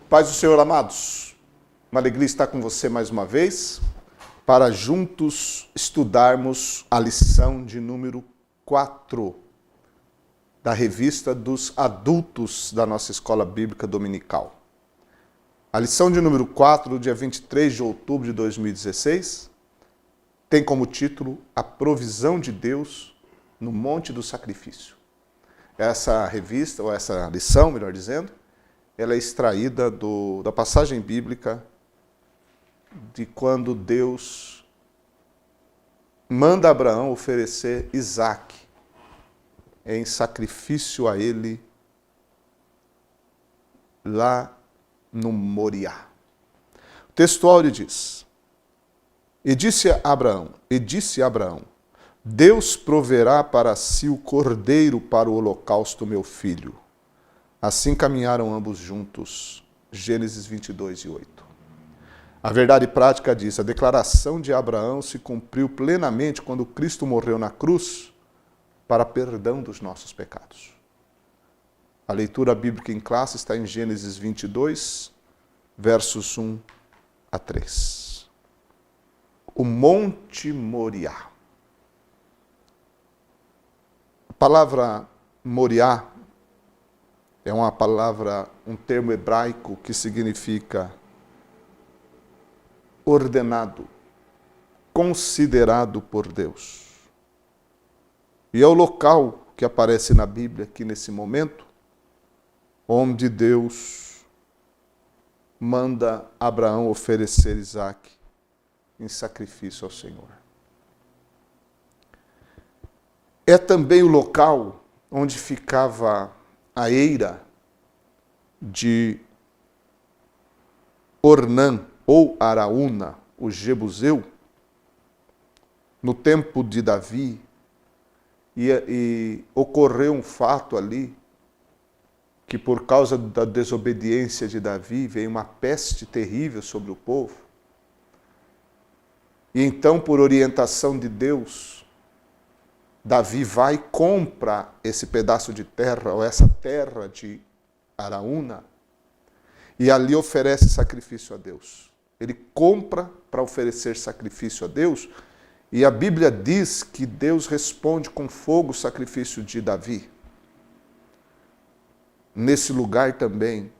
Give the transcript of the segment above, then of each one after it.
Paz do Senhor, amados. Uma alegria estar com você mais uma vez para juntos estudarmos a lição de número 4 da revista dos adultos da nossa Escola Bíblica Dominical. A lição de número 4, do dia 23 de outubro de 2016, tem como título A Provisão de Deus no Monte do Sacrifício. Essa revista, ou essa lição, melhor dizendo, ela é extraída da passagem bíblica de quando Deus manda Abraão oferecer Isaque em sacrifício a ele lá no Moriá. O texto áureo diz: E disse Abraão, Deus proverá para si o cordeiro para o holocausto, meu filho. Assim caminharam ambos juntos. Gênesis 22:8. A verdade prática diz: a declaração de Abraão se cumpriu plenamente quando Cristo morreu na cruz para perdão dos nossos pecados. A leitura bíblica em classe está em Gênesis 22, versos 1 a 3. O Monte Moriá. A palavra Moriá é uma palavra, um termo hebraico que significa ordenado, considerado por Deus. E é o local que aparece na Bíblia aqui nesse momento, onde Deus manda Abraão oferecer Isaque em sacrifício ao Senhor. É também o local onde ficava a eira de Ornã ou Araúna, o Jebuseu, no tempo de Davi, e ocorreu um fato ali, que por causa da desobediência de Davi, veio uma peste terrível sobre o povo. E então, por orientação de Deus, Davi vai e compra esse pedaço de terra, ou essa terra de Araúna, e ali oferece sacrifício a Deus. Ele compra para oferecer sacrifício a Deus, e a Bíblia diz que Deus responde com fogo o sacrifício de Davi. Nesse lugar também.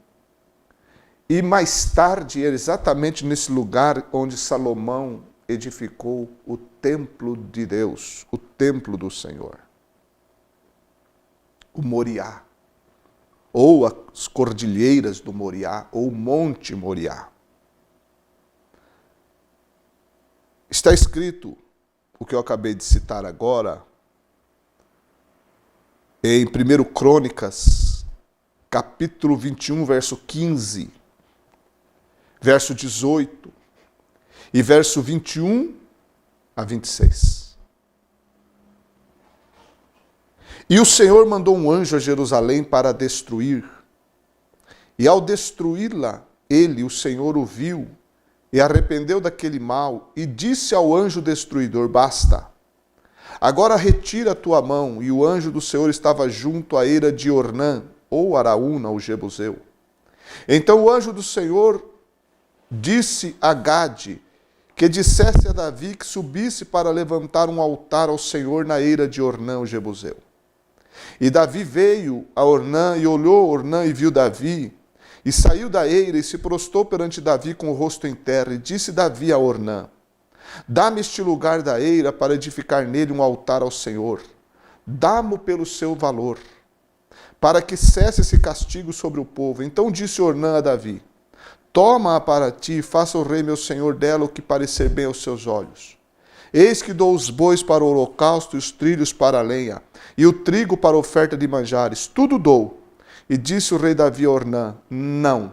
E mais tarde, exatamente nesse lugar onde Salomão edificou o templo de Deus, o templo do Senhor. O Moriá, ou as cordilheiras do Moriá, ou o Monte Moriá. Está escrito, o que eu acabei de citar agora, em 1 Crônicas, capítulo 21, verso 15, verso 18, e verso 21 a 26. E o Senhor mandou um anjo a Jerusalém para destruir. E ao destruí-la, o Senhor, o viu e arrependeu daquele mal e disse ao anjo destruidor: Basta, agora retira a tua mão. E o anjo do Senhor estava junto à eira de Ornã, ou Araúna, o Jebuseu. Então o anjo do Senhor disse a Gade que dissesse a Davi que subisse para levantar um altar ao Senhor na eira de Ornã, o Jebuseu. E Davi veio a Ornã e olhou Ornã e viu Davi, e saiu da eira e se prostrou perante Davi com o rosto em terra, e disse Davi a Ornã: Dá-me este lugar da eira para edificar nele um altar ao Senhor. Dá-mo pelo seu valor, para que cesse esse castigo sobre o povo. Então disse Ornã a Davi: Toma-a para ti e faça o rei meu senhor dela o que parecer bem aos seus olhos. Eis que dou os bois para o holocausto e os trilhos para a lenha, e o trigo para a oferta de manjares, tudo dou. E disse o rei Davi a Ornã: Não,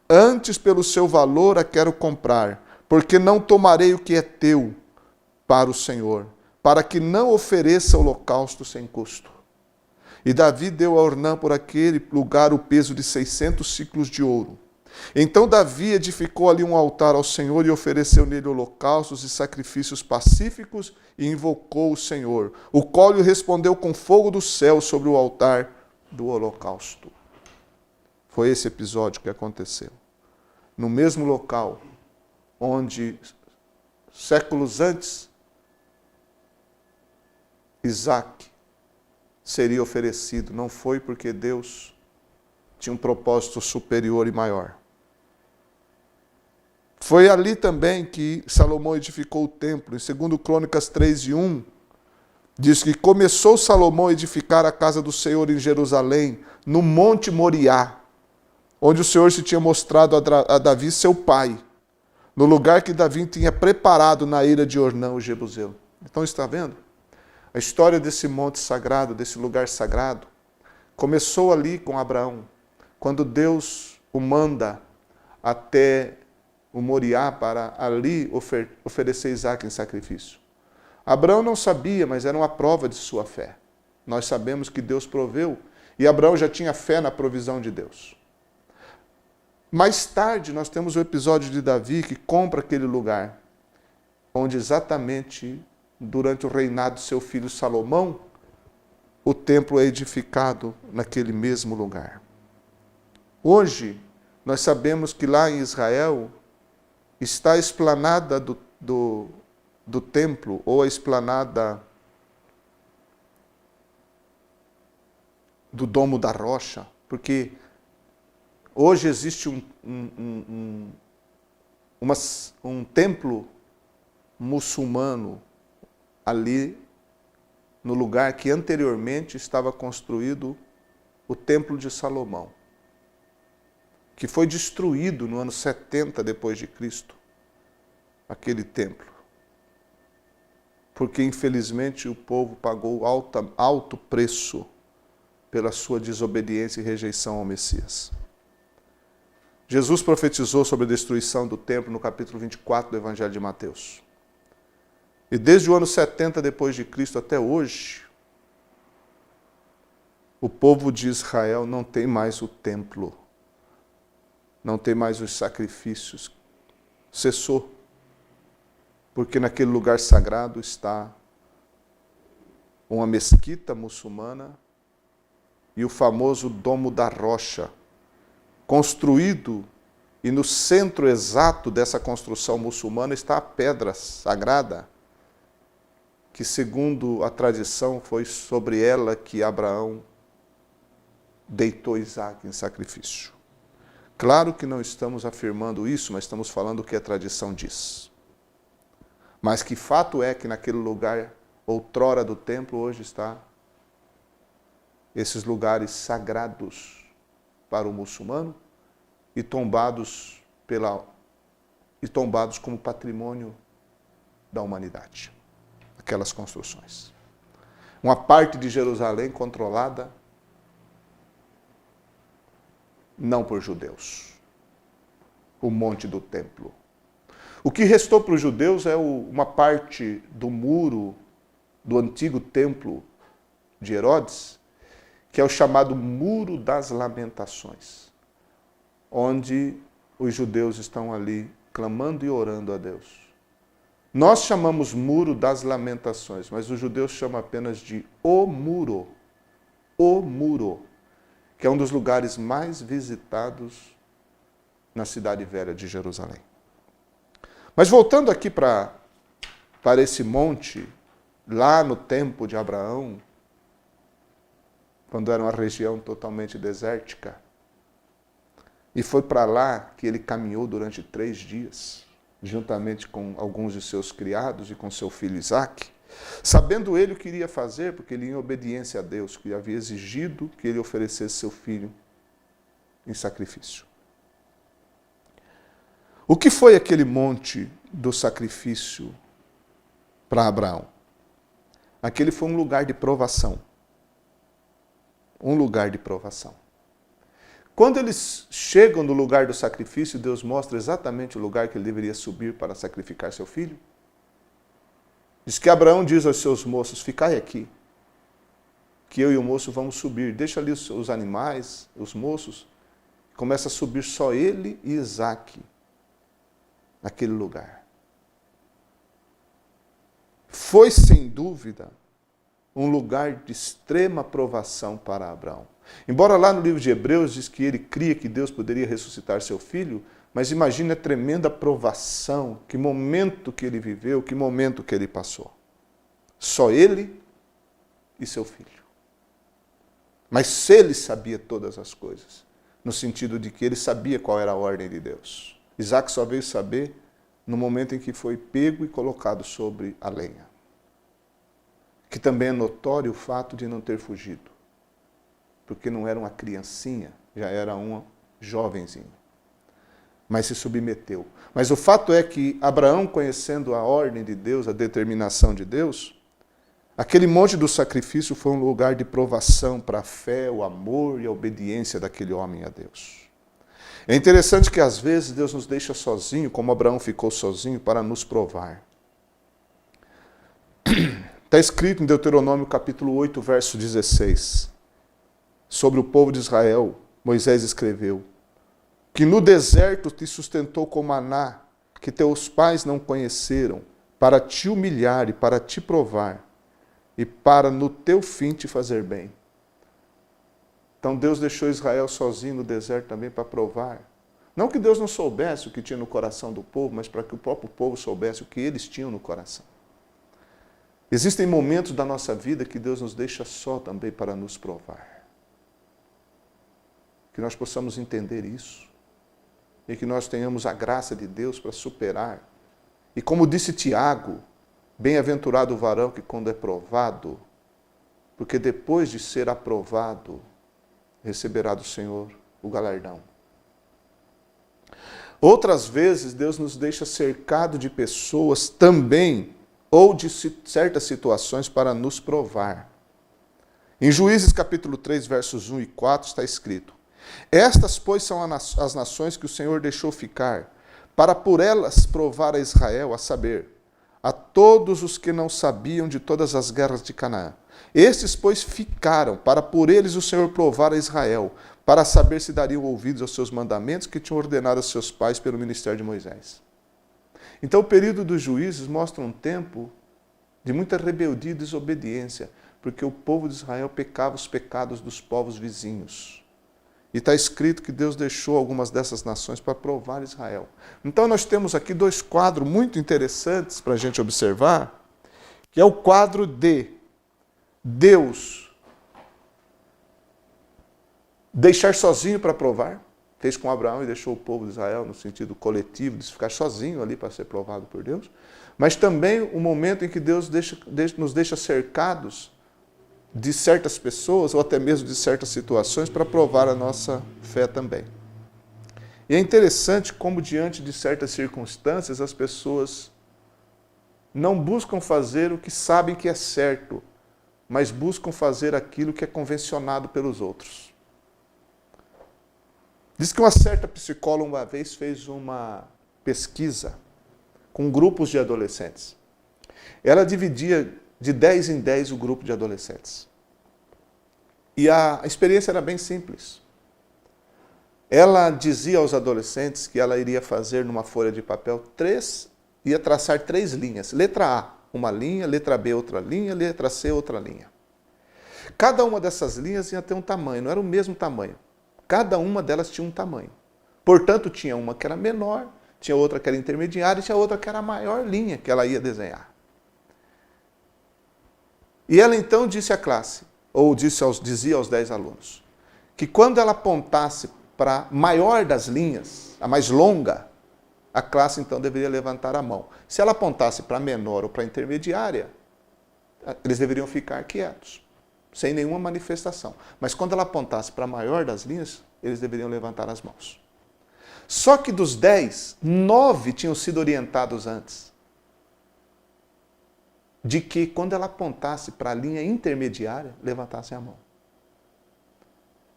antes pelo seu valor a quero comprar, porque não tomarei o que é teu para o Senhor, para que não ofereça holocausto sem custo. E Davi deu a Ornã por aquele lugar o peso de 600 siclos de ouro. Então Davi edificou ali um altar ao Senhor e ofereceu nele holocaustos e sacrifícios pacíficos e invocou o Senhor, o qual lhe respondeu com fogo do céu sobre o altar do holocausto. Foi esse episódio que aconteceu. No mesmo local onde, séculos antes, Isaac seria oferecido. Não foi porque Deus tinha um propósito superior e maior. Foi ali também que Salomão edificou o templo. Em 2 Crônicas 3:1, diz que começou Salomão a edificar a casa do Senhor em Jerusalém, no Monte Moriá, onde o Senhor se tinha mostrado a Davi, seu pai, no lugar que Davi tinha preparado na ira de Ornã, o jebuseu. Então, está vendo? A história desse monte sagrado, desse lugar sagrado, começou ali com Abraão, quando Deus o manda até o Moriá para ali oferecer Isaac em sacrifício. Abraão não sabia, mas era uma prova de sua fé. Nós sabemos que Deus proveu e Abraão já tinha fé na provisão de Deus. Mais tarde, nós temos o episódio de Davi que compra aquele lugar, onde exatamente durante o reinado de seu filho Salomão, o templo é edificado naquele mesmo lugar. Hoje, nós sabemos que lá em Israel está a esplanada do templo, ou a esplanada do Domo da Rocha, porque hoje existe um templo muçulmano ali no lugar que anteriormente estava construído o Templo de Salomão, que foi destruído no ano 70 depois de Cristo, aquele templo. Porque infelizmente o povo pagou alto preço pela sua desobediência e rejeição ao Messias. Jesus profetizou sobre a destruição do templo no capítulo 24 do Evangelho de Mateus. E desde o ano 70 depois de Cristo até hoje, o povo de Israel não tem mais o templo, não tem mais os sacrifícios. Cessou, porque naquele lugar sagrado está uma mesquita muçulmana e o famoso Domo da Rocha, construído, e no centro exato dessa construção muçulmana está a pedra sagrada, que segundo a tradição foi sobre ela que Abraão deitou Isaac em sacrifício. Claro que não estamos afirmando isso, mas estamos falando o que a tradição diz. Mas que fato é que naquele lugar, outrora do templo, hoje está esses lugares sagrados para o muçulmano e tombados como patrimônio da humanidade. Aquelas construções. Uma parte de Jerusalém controlada não por judeus. O monte do templo. O que restou para os judeus é uma parte do muro do antigo templo de Herodes, que é o chamado Muro das Lamentações, onde os judeus estão ali clamando e orando a Deus. Nós chamamos Muro das Lamentações, mas os judeus chamam apenas de o Muro, que é um dos lugares mais visitados na cidade velha de Jerusalém. Mas voltando aqui para esse monte, lá no tempo de Abraão, quando era uma região totalmente desértica, e foi para lá que ele caminhou durante 3 dias, juntamente com alguns de seus criados e com seu filho Isaac, sabendo ele o que iria fazer, porque ele, em obediência a Deus, que havia exigido que ele oferecesse seu filho em sacrifício. O que foi aquele monte do sacrifício para Abraão? Aquele foi um lugar de provação. Um lugar de provação. Quando eles chegam no lugar do sacrifício, Deus mostra exatamente o lugar que ele deveria subir para sacrificar seu filho. Diz que Abraão diz aos seus moços, ficai aqui, que eu e o moço vamos subir. Deixa ali os animais, os moços, começa a subir só ele e Isaac naquele lugar. Foi, sem dúvida, um lugar de extrema provação para Abraão. Embora lá no livro de Hebreus diz que ele cria que Deus poderia ressuscitar seu filho, mas imagine a tremenda provação, que momento que ele viveu, que momento que ele passou. Só ele e seu filho. Mas ele sabia todas as coisas, no sentido de que ele sabia qual era a ordem de Deus. Isaac só veio saber no momento em que foi pego e colocado sobre a lenha. Que também é notório o fato de não ter fugido, porque não era uma criancinha, já era um jovenzinho, mas se submeteu. Mas o fato é que Abraão, conhecendo a ordem de Deus, a determinação de Deus, aquele monte do sacrifício foi um lugar de provação para a fé, o amor e a obediência daquele homem a Deus. É interessante que às vezes Deus nos deixa sozinho, como Abraão ficou sozinho, para nos provar. Está escrito em Deuteronômio capítulo 8, verso 16, sobre o povo de Israel, Moisés escreveu, que no deserto te sustentou com maná, que teus pais não conheceram, para te humilhar e para te provar, e para no teu fim te fazer bem. Então Deus deixou Israel sozinho no deserto também para provar. Não que Deus não soubesse o que tinha no coração do povo, mas para que o próprio povo soubesse o que eles tinham no coração. Existem momentos da nossa vida que Deus nos deixa só também para nos provar. Que nós possamos entender isso. E que nós tenhamos a graça de Deus para superar. E como disse Tiago, bem-aventurado o varão que quando é provado, porque depois de ser aprovado, receberá do Senhor o galardão. Outras vezes, Deus nos deixa cercado de pessoas também, ou de certas situações para nos provar. Em Juízes capítulo 3, versos 1 e 4, está escrito, estas, pois, são as nações que o Senhor deixou ficar, para por elas provar a Israel, a saber, a todos os que não sabiam de todas as guerras de Canaã. Estes, pois, ficaram, para por eles o Senhor provar a Israel, para saber se dariam ouvidos aos seus mandamentos que tinham ordenado a seus pais pelo ministério de Moisés. Então, o período dos juízes mostra um tempo de muita rebeldia e desobediência, porque o povo de Israel pecava os pecados dos povos vizinhos. E está escrito que Deus deixou algumas dessas nações para provar Israel. Então, nós temos aqui dois quadros muito interessantes para a gente observar, que é o quadro de Deus deixar sozinho para provar, fez com Abraão e deixou o povo de Israel no sentido coletivo, de ficar sozinho ali para ser provado por Deus, mas também o momento em que Deus nos deixa cercados de certas pessoas ou até mesmo de certas situações para provar a nossa fé também. E é interessante como diante de certas circunstâncias as pessoas não buscam fazer o que sabem que é certo, mas buscam fazer aquilo que é convencionado pelos outros. Diz que uma certa psicóloga uma vez fez uma pesquisa com grupos de adolescentes. Ela dividia de 10 em 10 o grupo de adolescentes. E a experiência era bem simples. Ela dizia aos adolescentes que ela iria fazer numa folha de papel ia traçar 3 linhas. Letra A, uma linha, letra B, outra linha, letra C, outra linha. Cada uma dessas linhas ia ter um tamanho, não era o mesmo tamanho. Cada uma delas tinha um tamanho. Portanto, tinha uma que era menor, tinha outra que era intermediária e tinha outra que era a maior linha que ela ia desenhar. E ela então disse à classe, ou dizia aos 10 alunos, que quando ela apontasse para a maior das linhas, a mais longa, a classe então deveria levantar a mão. Se ela apontasse para a menor ou para a intermediária, eles deveriam ficar quietos, sem nenhuma manifestação. Mas quando ela apontasse para a maior das linhas, eles deveriam levantar as mãos. Só que dos 10, 9 tinham sido orientados antes de que quando ela apontasse para a linha intermediária, levantassem a mão.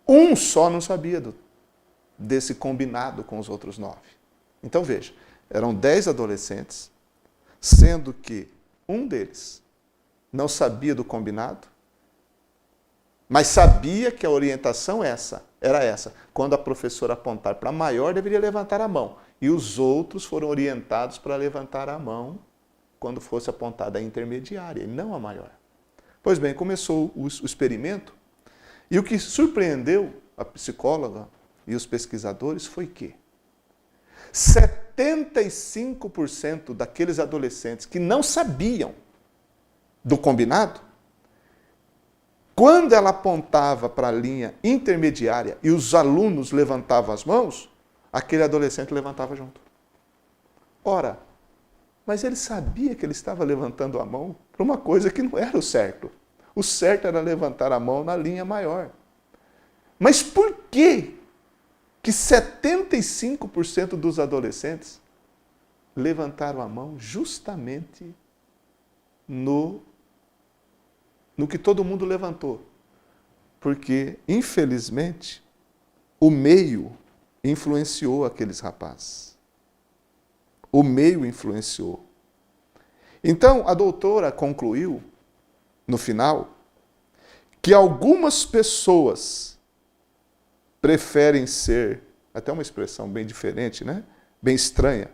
Um só não sabia desse combinado com os outros 9. Então veja, eram 10 adolescentes, sendo que um deles não sabia do combinado, mas sabia que a orientação era essa. Quando a professora apontar para a maior, deveria levantar a mão. E os outros foram orientados para levantar a mão quando fosse apontada a intermediária, e não a maior. Pois bem, começou o experimento, e o que surpreendeu a psicóloga e os pesquisadores foi que 75% daqueles adolescentes que não sabiam do combinado, quando ela apontava para a linha intermediária e os alunos levantavam as mãos, aquele adolescente levantava junto. Ora, mas ele sabia que ele estava levantando a mão para uma coisa que não era o certo. O certo era levantar a mão na linha maior. Mas por que 75% dos adolescentes levantaram a mão justamente no que todo mundo levantou? Porque, infelizmente, o meio influenciou aqueles rapazes. O meio influenciou. Então, a doutora concluiu, no final, que algumas pessoas preferem ser, até uma expressão bem diferente, né? Bem estranha,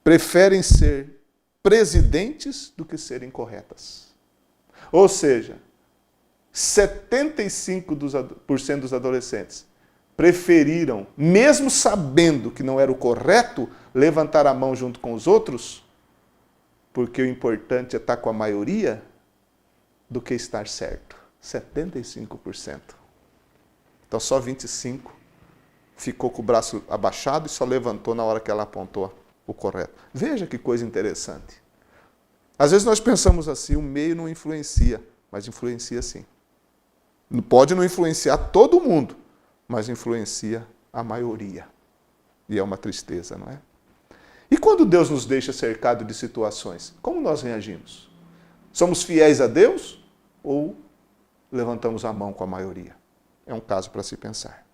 preferem ser presidentes do que serem corretas. Ou seja, 75% dos adolescentes preferiram, mesmo sabendo que não era o correto, levantar a mão junto com os outros, porque o importante é estar com a maioria, do que estar certo. 75%. Então só 25% ficou com o braço abaixado e só levantou na hora que ela apontou o correto. Veja que coisa interessante. Às vezes nós pensamos assim, o meio não influencia, mas influencia sim. Pode não influenciar todo mundo, mas influencia a maioria. E é uma tristeza, não é? E quando Deus nos deixa cercado de situações, como nós reagimos? Somos fiéis a Deus ou levantamos a mão com a maioria? É um caso para se pensar.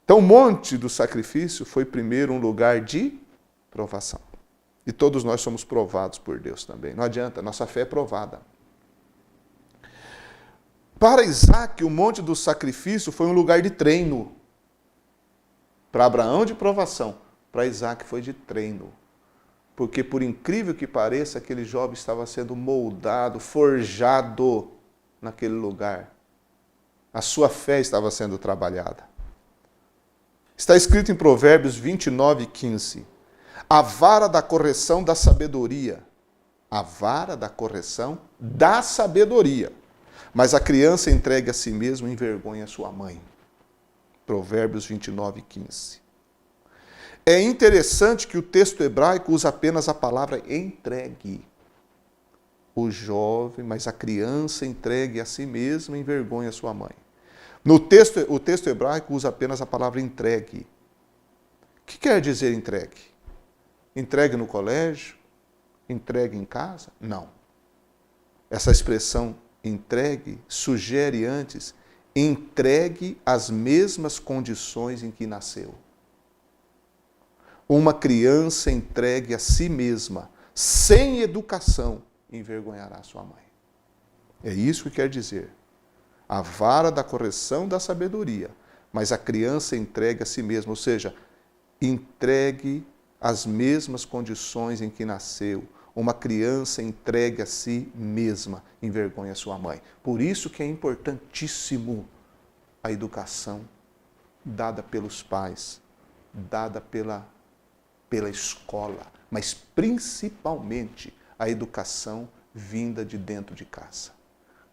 Então, o monte do sacrifício foi primeiro um lugar de provação. E todos nós somos provados por Deus também. Não adianta, nossa fé é provada. Para Isaac, o monte do sacrifício foi um lugar de treino. Para Abraão, de provação. Para Isaac, foi de treino. Porque, por incrível que pareça, aquele jovem estava sendo moldado, forjado naquele lugar. A sua fé estava sendo trabalhada. Está escrito em Provérbios 29:15. A vara da correção da sabedoria. A vara da correção da sabedoria. Mas a criança entregue a si mesmo envergonha sua mãe. Provérbios 29:15. É interessante que o texto hebraico usa apenas a palavra entregue. O jovem, mas a criança entregue a si mesma envergonha sua mãe. O texto hebraico usa apenas a palavra entregue. O que quer dizer entregue? Entregue no colégio? Entregue em casa? Não. Essa expressão entregue sugere antes entregue às mesmas condições em que nasceu. Uma criança entregue a si mesma, sem educação, envergonhará sua mãe. É isso que quer dizer. A vara da correção da sabedoria, mas a criança entregue a si mesma, ou seja, entregue às mesmas condições em que nasceu. Uma criança entregue a si mesma, envergonha sua mãe. Por isso que é importantíssimo a educação dada pelos pais, dada pela escola, mas principalmente a educação vinda de dentro de casa.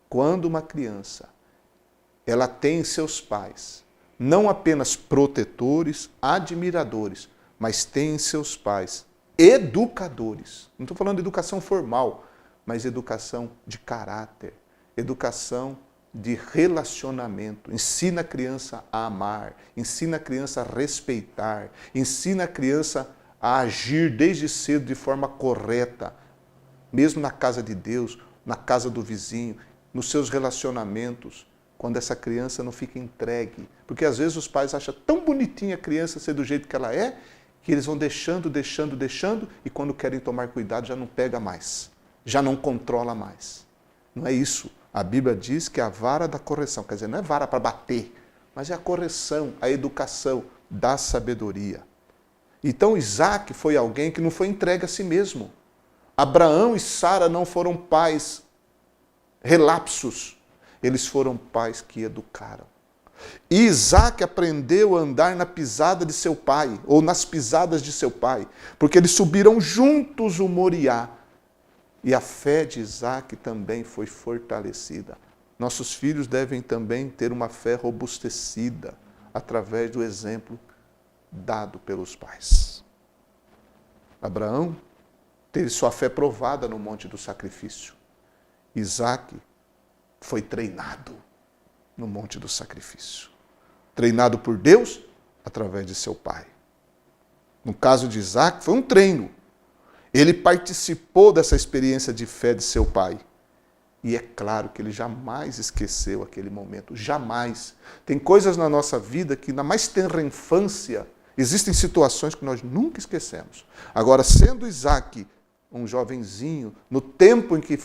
Quando uma criança, ela tem seus pais, não apenas protetores, admiradores, mas tem em seus pais educadores. Não estou falando de educação formal, mas educação de caráter, educação de relacionamento. Ensina a criança a amar, ensina a criança a respeitar, ensina a criança a agir desde cedo de forma correta, mesmo na casa de Deus, na casa do vizinho, nos seus relacionamentos, quando essa criança não fica entregue. Porque às vezes os pais acham tão bonitinha a criança ser do jeito que ela é, que eles vão deixando, e quando querem tomar cuidado já não pega mais, já não controla mais. Não é isso. A Bíblia diz que a vara da correção, quer dizer, não é vara para bater, mas é a correção, a educação da sabedoria. Então Isaac foi alguém que não foi entregue a si mesmo. Abraão e Sara não foram pais relapsos. Eles foram pais que educaram. E Isaac aprendeu a andar na pisada de seu pai, ou nas pisadas de seu pai, porque eles subiram juntos o Moriá. E a fé de Isaac também foi fortalecida. Nossos filhos devem também ter uma fé robustecida através do exemplo dado pelos pais. Abraão teve sua fé provada no monte do sacrifício. Isaac foi treinado no monte do sacrifício. Treinado por Deus através de seu pai. No caso de Isaac, foi um treino. Ele participou dessa experiência de fé de seu pai. E é claro que ele jamais esqueceu aquele momento. Jamais. Tem coisas na nossa vida que, na mais tenra infância, existem situações que nós nunca esquecemos. Agora, sendo Isaac um jovenzinho, no tempo em que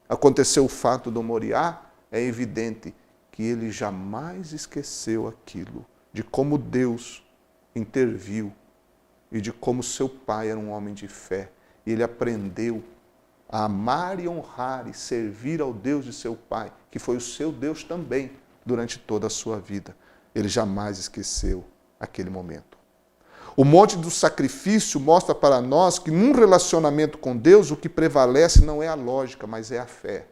aconteceu o fato do Moriá, é evidente que ele jamais esqueceu aquilo, de como Deus interviu e de como seu pai era um homem de fé. E ele aprendeu a amar e honrar e servir ao Deus de seu pai, que foi o seu Deus também durante toda a sua vida. Ele jamais esqueceu aquele momento. O monte do sacrifício mostra para nós que num relacionamento com Deus o que prevalece não é a lógica, mas é a fé.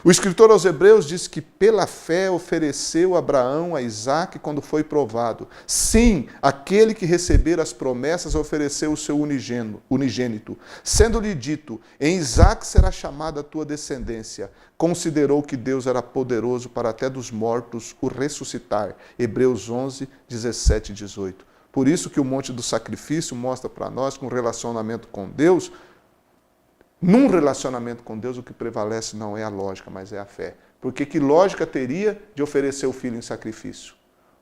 O escritor aos Hebreus diz que pela fé ofereceu Abraão a Isaque quando foi provado. Sim, aquele que recebera as promessas ofereceu o seu unigênito. Sendo-lhe dito, em Isaque será chamada a tua descendência. Considerou que Deus era poderoso para até dos mortos o ressuscitar. Hebreus 11, 17 e 18. Por isso que o monte do sacrifício mostra para nós que um relacionamento com Deus, num relacionamento com Deus, o que prevalece não é a lógica, mas é a fé. Porque que lógica teria de oferecer o filho em sacrifício?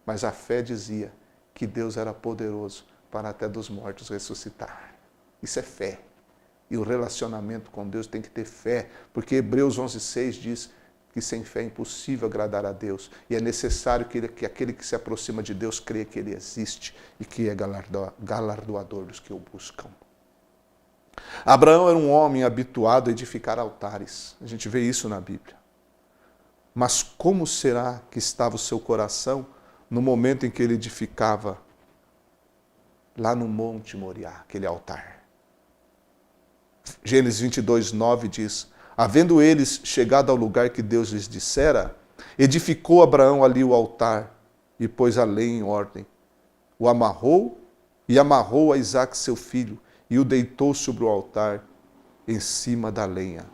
Mas a fé dizia que Deus era poderoso para até dos mortos ressuscitar. Isso é fé. E o relacionamento com Deus tem que ter fé, porque Hebreus 11:6 diz que sem fé é impossível agradar a Deus. E é necessário que aquele que se aproxima de Deus creia que Ele existe e que é galardoador dos que o buscam. Abraão era um homem habituado a edificar altares. A gente vê isso na Bíblia. Mas como será que estava o seu coração no momento em que ele edificava lá no Monte Moriá, aquele altar? Gênesis 22:9 diz: havendo eles chegado ao lugar que Deus lhes dissera, edificou Abraão ali o altar e pôs a lei em ordem. O amarrou a Isaque seu filho, e o deitou sobre o altar, em cima da lenha.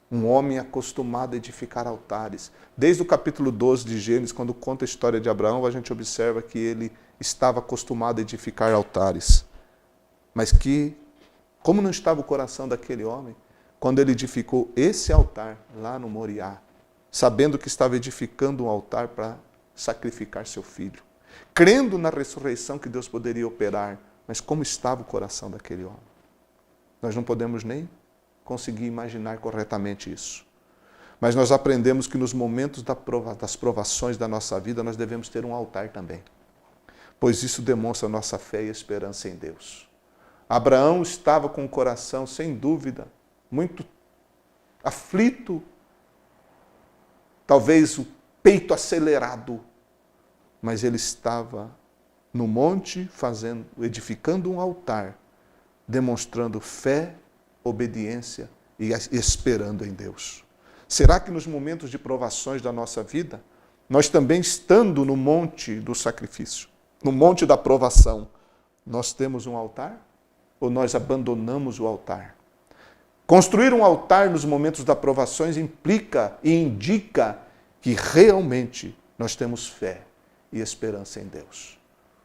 Um homem acostumado a edificar altares. Desde o capítulo 12 de Gênesis, quando conta a história de Abraão, a gente observa que ele estava acostumado a edificar altares. Mas que, como não estava o coração daquele homem, quando ele edificou esse altar lá no Moriá, sabendo que estava edificando um altar para sacrificar seu filho, crendo na ressurreição que Deus poderia operar, mas como estava o coração daquele homem? Nós não podemos nem conseguir imaginar corretamente isso. Mas nós aprendemos que nos momentos das provações da nossa vida, nós devemos ter um altar também. Pois isso demonstra a nossa fé e esperança em Deus. Abraão estava com o coração, sem dúvida, muito aflito, talvez o peito acelerado, mas ele estava no monte, edificando um altar, demonstrando fé, obediência e esperando em Deus. Será que nos momentos de provações da nossa vida, nós também estando no monte do sacrifício, no monte da provação, nós temos um altar? Ou nós abandonamos o altar? Construir um altar nos momentos das provações implica e indica que realmente nós temos fé e esperança em Deus.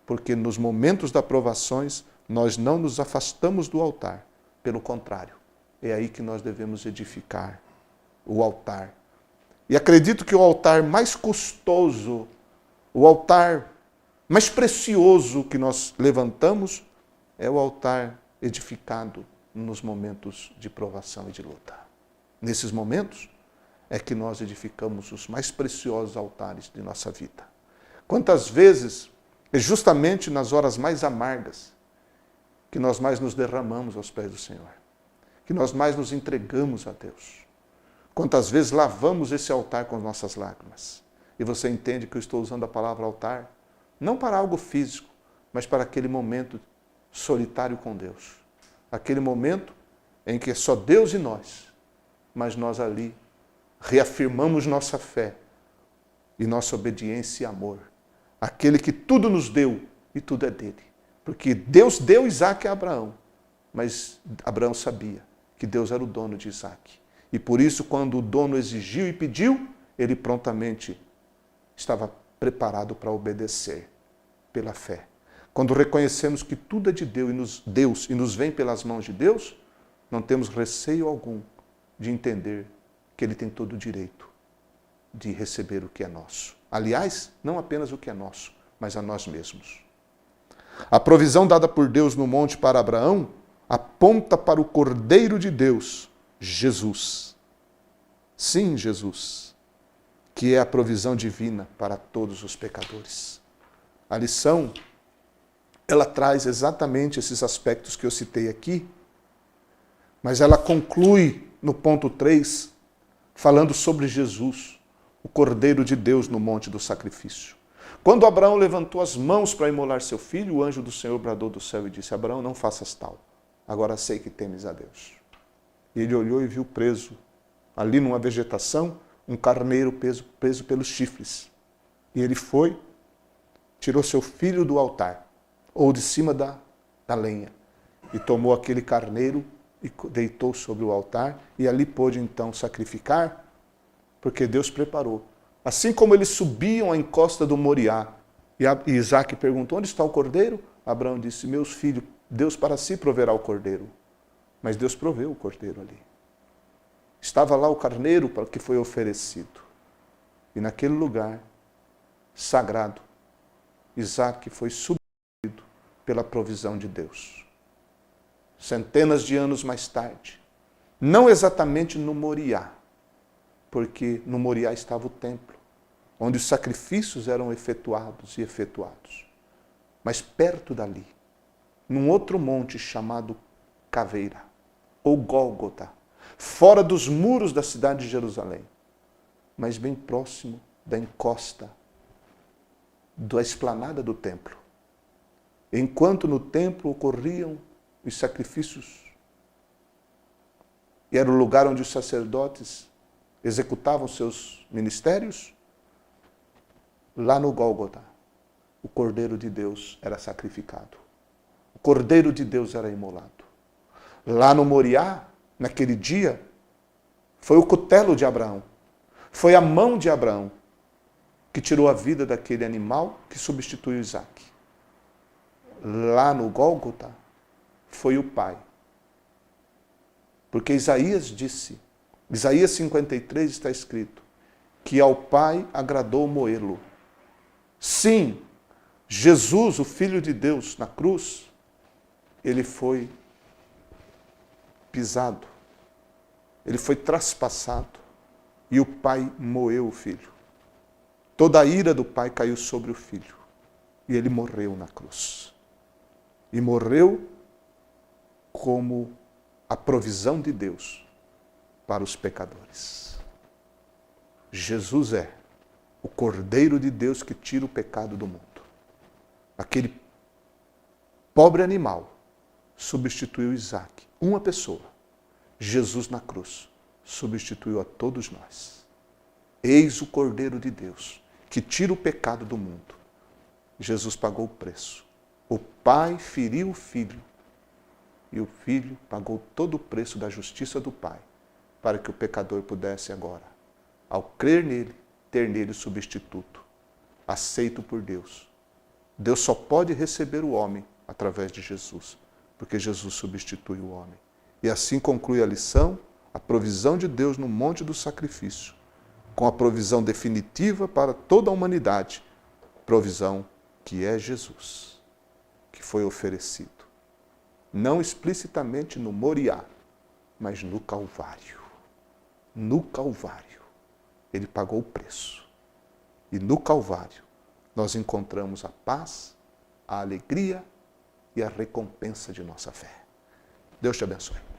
Porque nos momentos das provações, nós não nos afastamos do altar. Pelo contrário, é aí que nós devemos edificar o altar. E acredito que o altar mais custoso, o altar mais precioso que nós levantamos, é o altar edificado nos momentos de provação e de luta. Nesses momentos é que nós edificamos os mais preciosos altares de nossa vida. Quantas vezes é justamente nas horas mais amargas que nós mais nos derramamos aos pés do Senhor. que nós mais nos entregamos a Deus. Quantas vezes lavamos esse altar com as nossas lágrimas. E você entende que eu estou usando a palavra altar não para algo físico, mas para aquele momento solitário com Deus. Aquele momento em que é só Deus e nós, mas nós ali reafirmamos nossa fé e nossa obediência e amor. Aquele que tudo nos deu e tudo é dele. Porque Deus deu Isaac a Abraão, mas Abraão sabia que Deus era o dono de Isaac. E por isso, quando o dono exigiu e pediu, ele prontamente estava preparado para obedecer pela fé. Quando reconhecemos que tudo é de Deus e nos vem pelas mãos de Deus, não temos receio algum de entender que Ele tem todo o direito de receber o que é nosso. Aliás, não apenas o que é nosso, mas a nós mesmos. A provisão dada por Deus no monte para Abraão aponta para o Cordeiro de Deus, Jesus. Sim, Jesus, que é a provisão divina para todos os pecadores. A lição, ela traz exatamente esses aspectos que eu citei aqui, mas ela conclui no ponto 3, falando sobre Jesus, o Cordeiro de Deus no monte do sacrifício. Quando Abraão levantou as mãos para imolar seu filho, o anjo do Senhor bradou do céu e disse: Abraão, não faças tal, agora sei que temes a Deus. E ele olhou e viu preso, ali numa vegetação, um carneiro preso pelos chifres. E ele foi, tirou seu filho do altar, ou de cima da lenha, e tomou aquele carneiro e deitou sobre o altar, e ali pôde então sacrificar, porque Deus preparou. Assim como eles subiam a encosta do Moriá, e Isaac perguntou: onde está o cordeiro? Abraão disse: meus filhos, Deus para si proverá o cordeiro. Mas Deus proveu o cordeiro ali. Estava lá o carneiro para que foi oferecido. E naquele lugar sagrado, Isaac foi substituído pela provisão de Deus. Centenas de anos mais tarde, não exatamente no Moriá, porque no Moriá estava o templo, onde os sacrifícios eram efetuados, mas perto dali, num outro monte chamado Caveira, ou Gólgota, fora dos muros da cidade de Jerusalém, mas bem próximo da encosta, da esplanada do templo. Enquanto no templo ocorriam os sacrifícios, e era o lugar onde os sacerdotes executavam seus ministérios, lá no Gólgota, o Cordeiro de Deus era sacrificado. O Cordeiro de Deus era imolado. Lá no Moriá, naquele dia, foi o cutelo de Abraão. Foi a mão de Abraão que tirou a vida daquele animal que substituiu Isaac. Lá no Gólgota, foi o Pai. Porque Isaías disse, Isaías 53 está escrito, que ao Pai agradou moê-lo. Sim, Jesus, o Filho de Deus, na cruz, ele foi pisado, ele foi traspassado, e o Pai moeu o Filho. Toda a ira do Pai caiu sobre o Filho, e ele morreu na cruz. E morreu como a provisão de Deus para os pecadores. Jesus é o Cordeiro de Deus que tira o pecado do mundo. Aquele pobre animal substituiu Isaac, uma pessoa. Jesus na cruz substituiu a todos nós. Eis o Cordeiro de Deus que tira o pecado do mundo. Jesus pagou o preço. O Pai feriu o Filho e o Filho pagou todo o preço da justiça do Pai para que o pecador pudesse agora, ao crer nele, ter nele o substituto, aceito por Deus. Deus só pode receber o homem através de Jesus, porque Jesus substitui o homem. E assim conclui a lição, a provisão de Deus no monte do sacrifício, com a provisão definitiva para toda a humanidade, provisão que é Jesus, que foi oferecido, não explicitamente no Moriá, mas no Calvário. No Calvário, ele pagou o preço. E no Calvário, nós encontramos a paz, a alegria e a recompensa de nossa fé. Deus te abençoe.